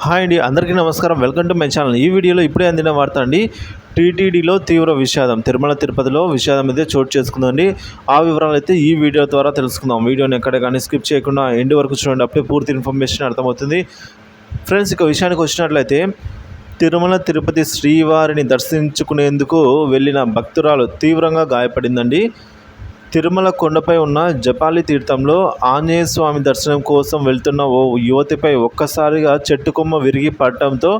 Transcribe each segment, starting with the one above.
Hi అండి, అందరికీ నమస్కారం. Welcome to my channel. ఈ వీడియోలో ఇప్పుడే అందిన వార్త అండి. టీటీడీలో తీవ్ర విషాదం. తిరుమల తిరుపతిలో విషాదం అయితే చోటు చేసుకుందండి. ఆ వివరాలు అయితే ఈ వీడియో ద్వారా తెలుసుకుందాం. వీడియోని ఎక్కడ కానీ స్కిప్ చేయకుండా ఎండ్ వరకు చూడండి. అప్పుడే పూర్తి ఇన్ఫర్మేషన్ అర్థమవుతుంది. ఫ్రెండ్స్, ఇక విషయానికి వచ్చినట్లయితే తిరుమల తిరుపతి శ్రీవారిని దర్శించుకునేందుకు వెళ్ళిన భక్తురాలు తీవ్రంగా గాయపడిందండి. తిరుమల కొండపై ఉన్న జపాలి తీర్థంలో ఆంజనేయ స్వామి దర్శనం కోసం వెళ్తున్న ఓ యువతిపై ఒక్కసారిగా చెట్టు కొమ్మ విరిగి పడటంతో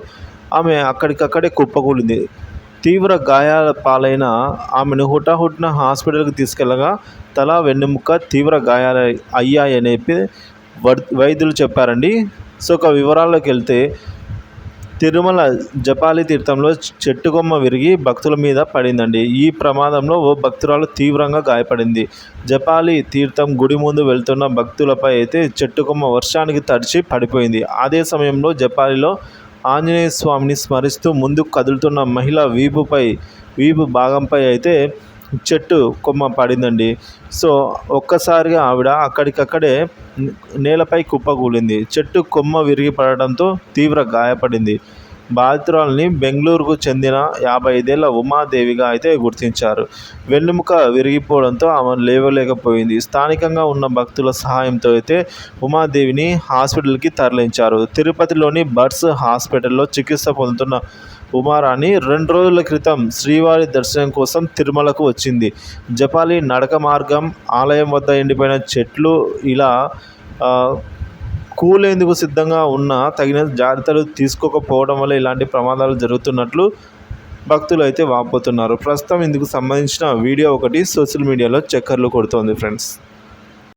ఆమె అక్కడికక్కడే కుప్పకూలింది. తీవ్ర గాయాల పాలైన ఆమెను హుటాహుటిన హాస్పిటల్కి తీసుకెళ్లగా తల, వెన్నెముక తీవ్ర గాయాలు అయ్యాయని వైద్యులు చెప్పారండి. సో ఒక వివరాల్లోకి వెళ్తే, తిరుమల జపాలి తీర్థంలో చెట్టుకొమ్మ విరిగి భక్తుల మీద పడిందండి. ఈ ప్రమాదంలో ఓ భక్తురాలు తీవ్రంగా గాయపడింది. జపాలి తీర్థం గుడి ముందు వెళ్తున్న భక్తులపై అయితే చెట్టుకొమ్మ వర్షానికి తడిచి పడిపోయింది. అదే సమయంలో జపాలిలో ఆంజనేయ స్వామిని స్మరిస్తూ ముందుకు కదులుతున్న మహిళ వీపు భాగంపై అయితే చెట్టు కొమ్మ పడిందండి. సో ఒక్కసారిగా ఆవిడ అక్కడికక్కడే నేలపై కుప్పకూలింది. చెట్టు కొమ్మ విరిగి పడడంతో తీవ్ర గాయపడింది. బాధితురాలని బెంగళూరుకు చెందిన 55 ఉమాదేవిగా అయితే గుర్తించారు. వెన్నెముక విరిగిపోవడంతో ఆమె లేవలేకపోయింది. స్థానికంగా ఉన్న భక్తుల సహాయంతో అయితే ఉమాదేవిని హాస్పిటల్కి తరలించారు. తిరుపతిలోని బర్డ్స్ హాస్పిటల్లో చికిత్స పొందుతున్న ఉమారాణి 2 రోజుల క్రితం శ్రీవారి దర్శనం కోసం తిరుమలకు వచ్చింది. జపాలి నడక మార్గం, ఆలయం వద్ద ఎండిపోయిన చెట్లు ఇలా కూలేందుకు సిద్ధంగా ఉన్న తగిన జాగ్రత్తలు తీసుకోకపోవడం వల్ల ఇలాంటి ప్రమాదాలు జరుగుతున్నట్లు భక్తులు అయితే వాపోతున్నారు. ప్రస్తుతం ఇందుకు సంబంధించిన వీడియో ఒకటి సోషల్ మీడియాలో చక్కర్లు కొడుతోంది ఫ్రెండ్స్.